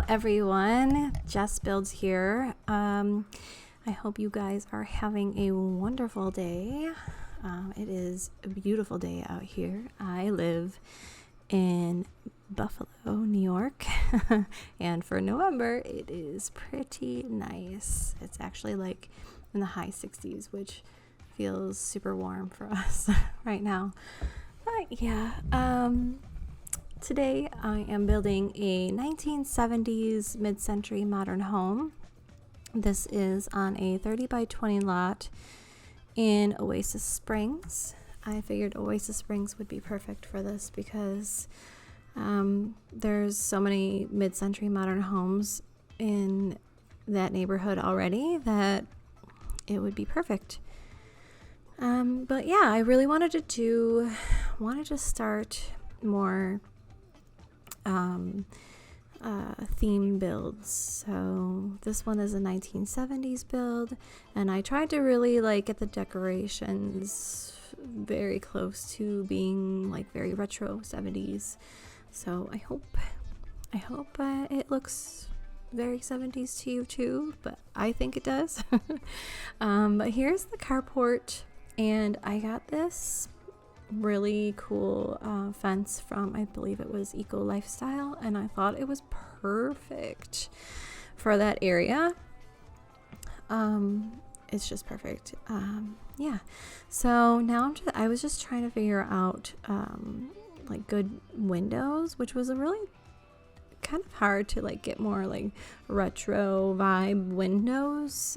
everyone, Jess Builds here. I hope you guys are having a wonderful day. It is a beautiful day out here. I live in Buffalo, New York, and for November it is pretty nice. It's actually like in the high 60s, which feels super warm for us right now. But yeah, today I am building a 1970s mid-century modern home. This is on a 30 by 20 lot in Oasis Springs. I figured Oasis Springs would be perfect for this because there's so many mid-century modern homes in that neighborhood already that it would be perfect. But yeah, I really wanted to start more theme builds. So this one is a 1970s build, and I tried to really like get the decorations very close to being like very retro 70s. So I hope it looks very 70s to you too, but I think it does. But here's the carport, and I got this really cool fence from, I believe it was Eco Lifestyle, and I thought it was perfect for that area. It's just perfect. Yeah, so now I was just trying to figure out like good windows, which was a really kind of hard to like get more like retro vibe windows.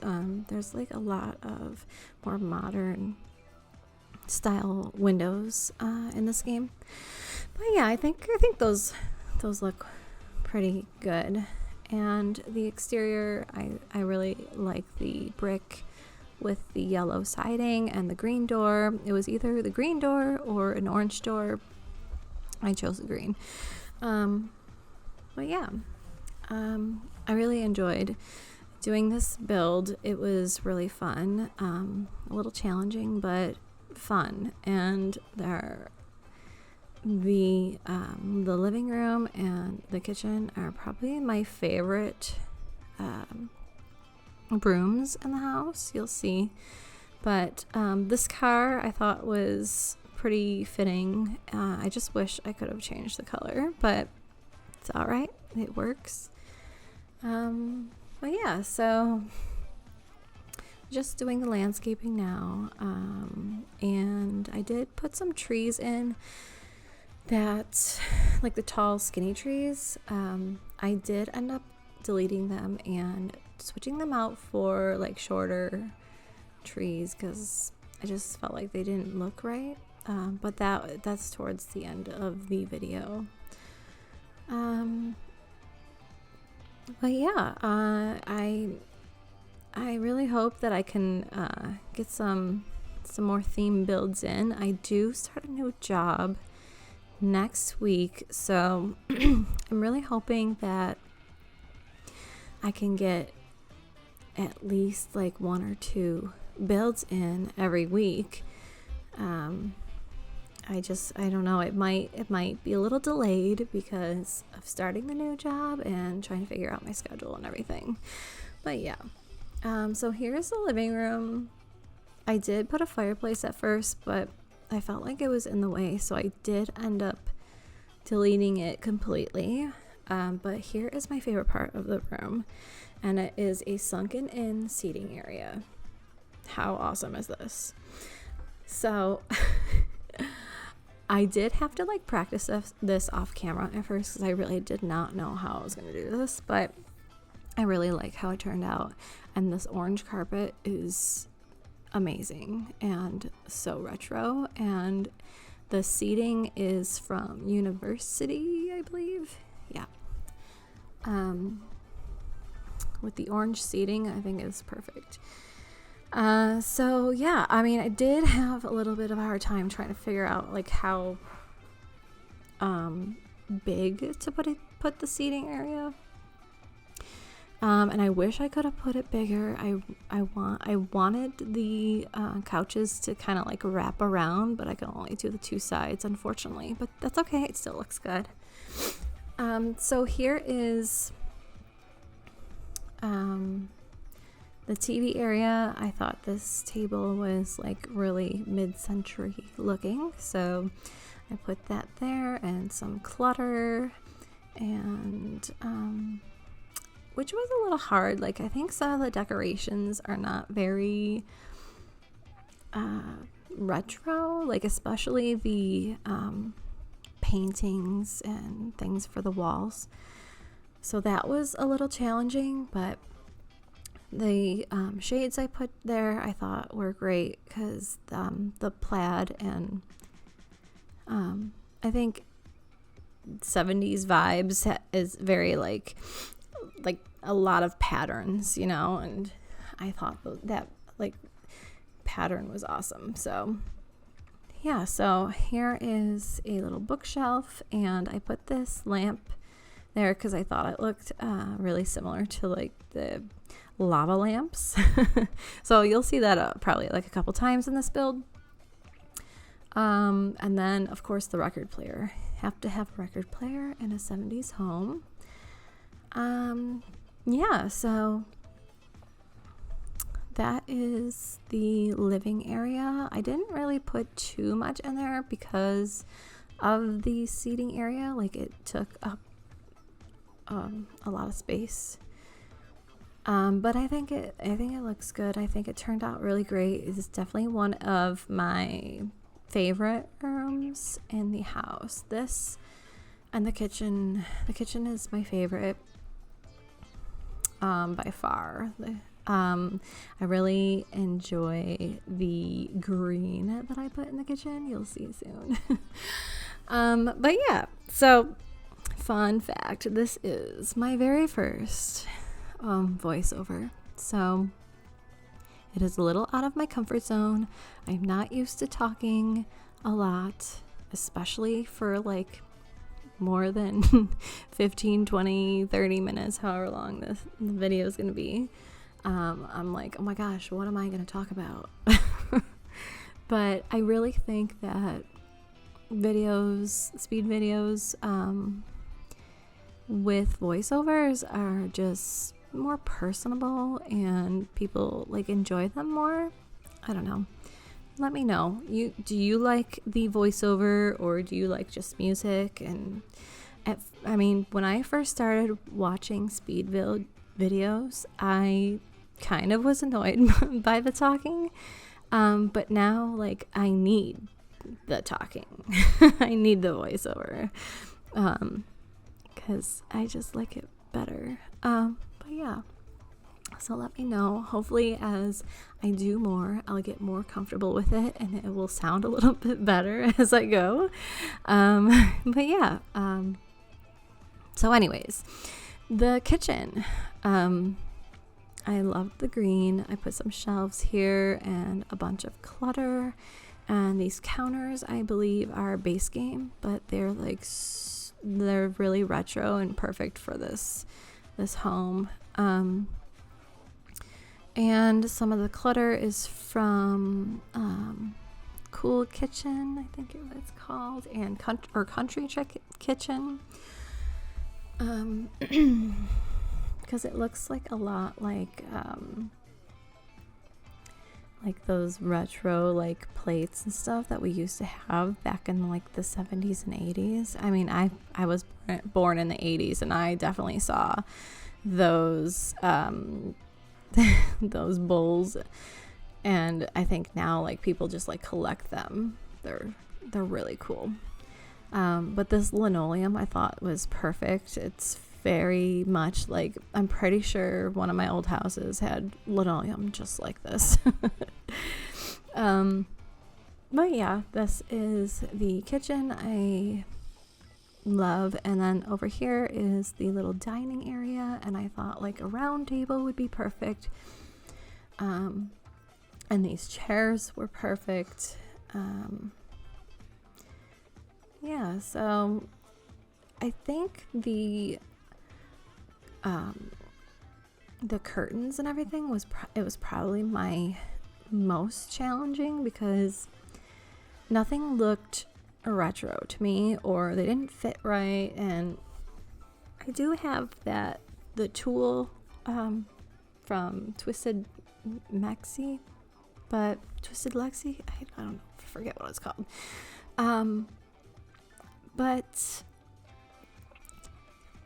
There's like a lot of more modern style windows in this game, but yeah, I think those look pretty good. And the exterior, I really like the brick with the yellow siding and the green door. It was either the green door or an orange door. I chose the green. But yeah, I really enjoyed doing this build. It was really fun, a little challenging, but fun. And the living room and the kitchen are probably my favorite rooms in the house. You'll see. But this car I thought was pretty fitting. I just wish I could have changed the color, but it's all right. It works. But yeah, so just doing the landscaping now. And I did put some trees in that, like the tall skinny trees. I did end up deleting them and switching them out for like shorter trees because I just felt like they didn't look right. But that's towards the end of the video. But yeah, I really hope that I can get some more theme builds in. I do start a new job next week, so I'm really hoping that I can get at least like 1 or 2 builds in every week. I don't know, it might be a little delayed because of starting the new job and trying to figure out my schedule and everything. But yeah, so here's the living room. I did put a fireplace at first, but I felt like it was in the way, so I did end up deleting it completely. But here is my favorite part of the room, and it is a sunken in seating area. How awesome is this? So I did have to like practice this off camera at first because I really did not know how I was going to do this, but I really like how it turned out. And this orange carpet is amazing and so retro, and the seating is from University, I believe. Yeah. With the orange seating, I think is perfect. So yeah, I mean, I did have a little bit of a hard time trying to figure out like how big to put the seating area. And I wish I could have put it bigger. I wanted the couches to kind of like wrap around, but I can only do the 2 sides, unfortunately. But that's okay. It still looks good. So here is The TV area, I thought this table was like really mid-century looking, so I put that there, and some clutter, and which was a little hard. Like, I think some of the decorations are not very retro, like especially the paintings and things for the walls. So that was a little challenging, but the shades I put there I thought were great, because the plaid, and I think 70s vibes is very like a lot of patterns, you know, and I thought that like pattern was awesome. So yeah, so here is a little bookshelf, and I put this lamp there because I thought it looked really similar to like the lava lamps. So you'll see that probably like a couple times in this build. And then of course the record player. Have to have a record player in a 70s home. Yeah, so that is the living area. I didn't really put too much in there because of the seating area. Like, it took up a lot of space. But I think it looks good. I think it turned out really great. It's definitely one of my favorite rooms in the house. This and the kitchen. The kitchen is my favorite by far. I really enjoy the green that I put in the kitchen. You'll see soon. But yeah, so fun fact, this is my very first voiceover. So it is a little out of my comfort zone. I'm not used to talking a lot, especially for like more than 15, 20, 30 minutes, however long the video is going to be. I'm like, oh my gosh, what am I going to talk about? But I really think that speed videos with voiceovers are just more personable, and people like enjoy them more. I don't know. Let me know. Do you like the voiceover, or do you like just music? And I mean, when I first started watching speed videos, I kind of was annoyed by the talking, but now like I need the talking. I need the voiceover, because I just like it better. But yeah, so let me know. Hopefully as I do more, I'll get more comfortable with it, and it will sound a little bit better as I go. But yeah, so anyways, the kitchen, I love the green. I put some shelves here and a bunch of clutter, and these counters I believe are base game, but they're like they're really retro and perfect for this home. And some of the clutter is from Cool Kitchen, I think it's called, and Country Kitchen, because it looks like a lot like those retro like plates and stuff that we used to have back in like the 70s and 80s. I mean, I was born in the 80s, and I definitely saw those those bowls, and I think now like people just like collect them. They're really cool. But this linoleum I thought was perfect. It's very much like, I'm pretty sure one of my old houses had linoleum just like this. But yeah, this is the kitchen I love. And then over here is the little dining area, and I thought like a round table would be perfect. And these chairs were perfect. Yeah, so I think the curtains and everything was probably my most challenging, because nothing looked retro to me, or they didn't fit right. And I do have the T.O.O.L from TwistedMexi, but Twisted Lexi, I don't know, forget what it's called. But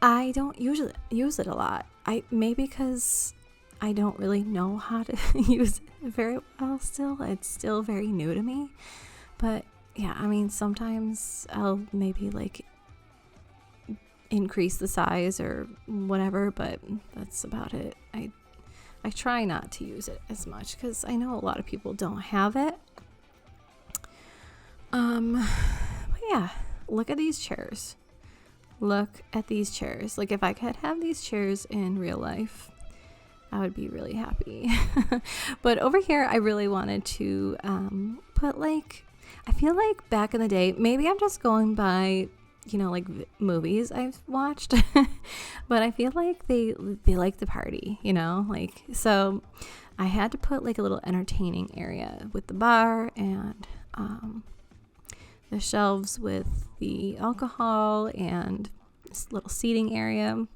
I don't usually use it a lot. Maybe because I don't really know how to use it very well still. It's still very new to me. But yeah, I mean, sometimes I'll maybe like increase the size or whatever, but that's about it. I try not to use it as much because I know a lot of people don't have it. But yeah, look at these chairs. Look at these chairs. Like, if I could have these chairs in real life, I would be really happy. But over here, I really wanted to put, like, I feel like back in the day, maybe I'm just going by, you know, like movies I've watched, but I feel like they like to party, you know, like, so I had to put like a little entertaining area with the bar and the shelves with the alcohol and this little seating area.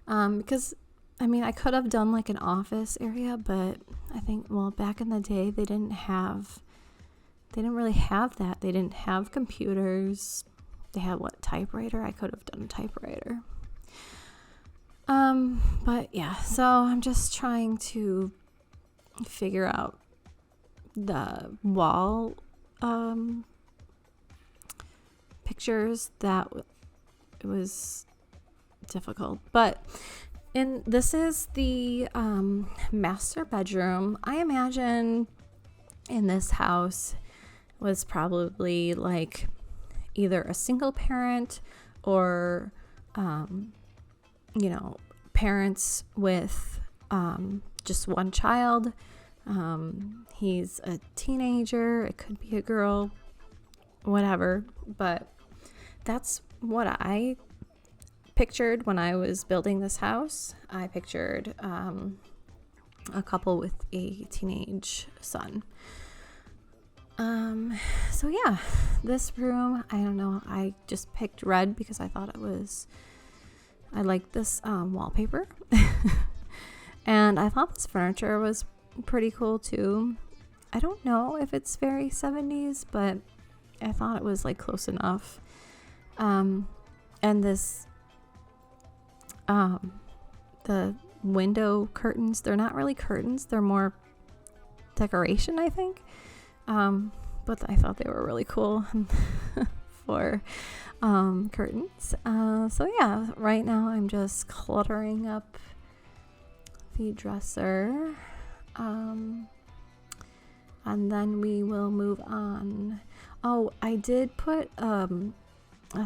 Because I mean, I could have done like an office area, but I think, well, back in the day, they didn't really have that. They didn't have computers. They had typewriter? I could have done a typewriter. But yeah, so I'm just trying to figure out the wall pictures. That it was difficult, but this is the master bedroom. I imagine in this house was probably like either a single parent or you know, parents with just one child. He's a teenager, it could be a girl, whatever, but that's what I pictured when I was building this house. I pictured a couple with a teenage son. So yeah, this room, I don't know, I just picked red because I thought I liked this wallpaper. And I thought this furniture was pretty cool too. I don't know if it's very 70s, but I thought it was like close enough. And this the window curtains, they're not really curtains, they're more decoration, I think. But I thought they were really cool for curtains. So yeah, right now I'm just cluttering up the dresser. And then we will move on. Oh, I did put a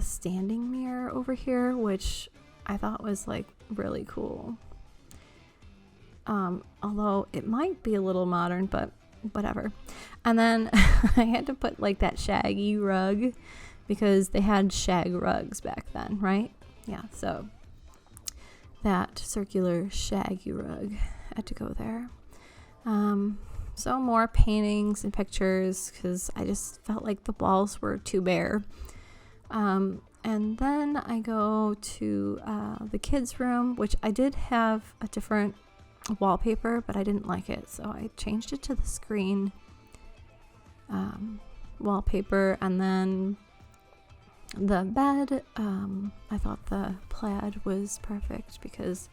standing mirror over here, which I thought was like really cool. Although it might be a little modern, but whatever. And then I had to put like that shaggy rug because they had shag rugs back then, right? Yeah, so that circular shaggy rug had to go there. So more paintings and pictures because I just felt like the walls were too bare. And then I go to the kids' room, which I did have a different wallpaper, but I didn't like it, so I changed it to the screen wallpaper. And then the bed, I thought the plaid was perfect because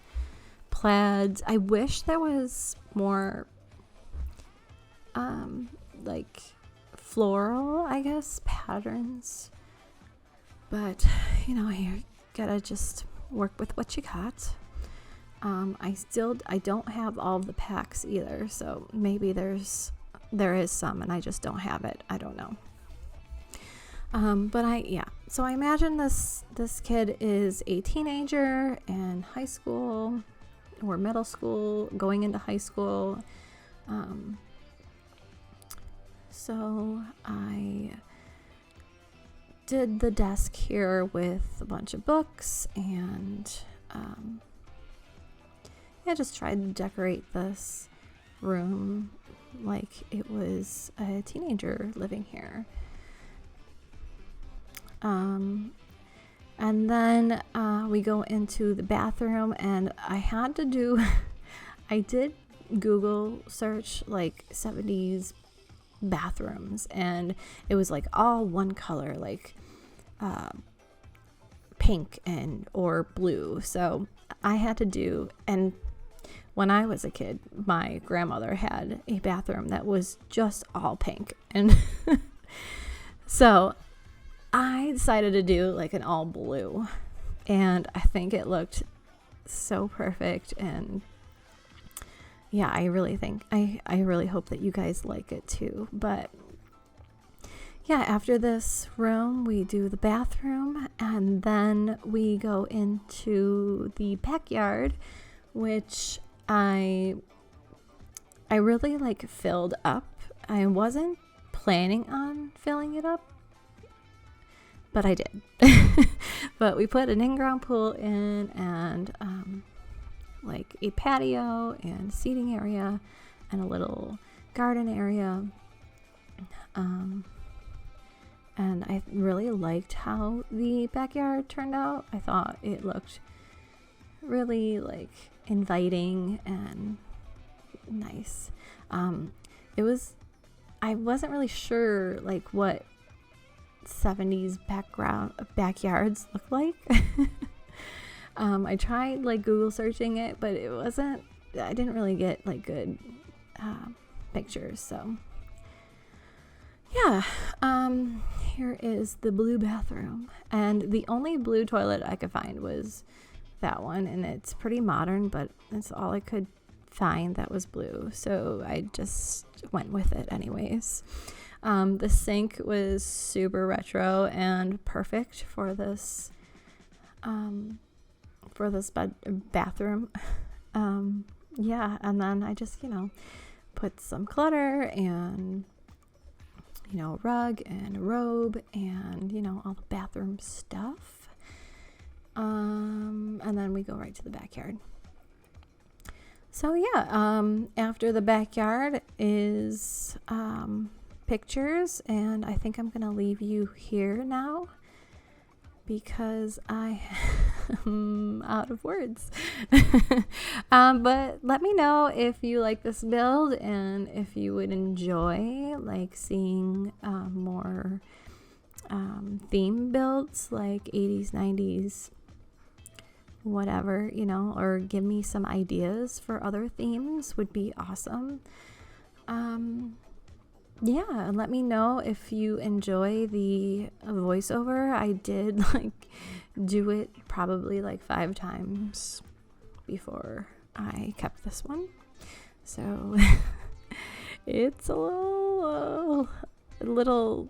plaids, I wish there was more like floral, I guess, patterns, but you know, you gotta just work with what you got. I don't have all of the packs either, so maybe there is some and I just don't have it. I don't know. So I imagine this kid is a teenager in high school or middle school, going into high school. So I did the desk here with a bunch of books and I just tried to decorate this room like it was a teenager living here. And then we go into the bathroom, and I did Google search like 70s bathrooms, and it was like all one color, like pink or blue. So I had to do, and when I was a kid, my grandmother had a bathroom that was just all pink. And so I decided to do like an all blue, and I think it looked so perfect. And yeah, I really hope that you guys like it too. But yeah, after this room, we do the bathroom, and then we go into the backyard, which I really like filled up. I wasn't planning on filling it up, but I did. But we put an in-ground pool in, and like a patio and seating area and a little garden area. And I really liked how the backyard turned out. I thought it looked really like inviting and nice. I wasn't really sure like what 70s backyards look like. I tried like Google searching it, but I didn't really get like good pictures. So yeah, here is the blue bathroom, and the only blue toilet I could find was that one, and it's pretty modern, but that's all I could find that was blue, so I just went with it anyways. The sink was super retro and perfect for this bathroom. Yeah, and then I just put some clutter and a rug and a robe and all the bathroom stuff, and then we go right to the backyard. So yeah, after the backyard is pictures, and I think I'm gonna leave you here now because I am out of words. But let me know if you like this build and if you would enjoy like seeing more theme builds like 80s, 90s, whatever, or give me some ideas for other themes would be awesome. Yeah, and let me know if you enjoy the voiceover. I did like do it probably like 5 times before I kept this one, so it's a little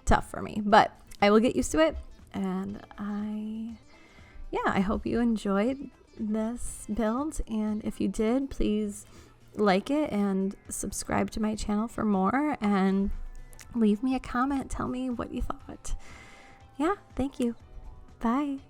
tough for me, but I will get used to it. And I hope you enjoyed this build, and if you did, please like it and subscribe to my channel for more, and leave me a comment. Tell me what you thought. Yeah, thank you. Bye.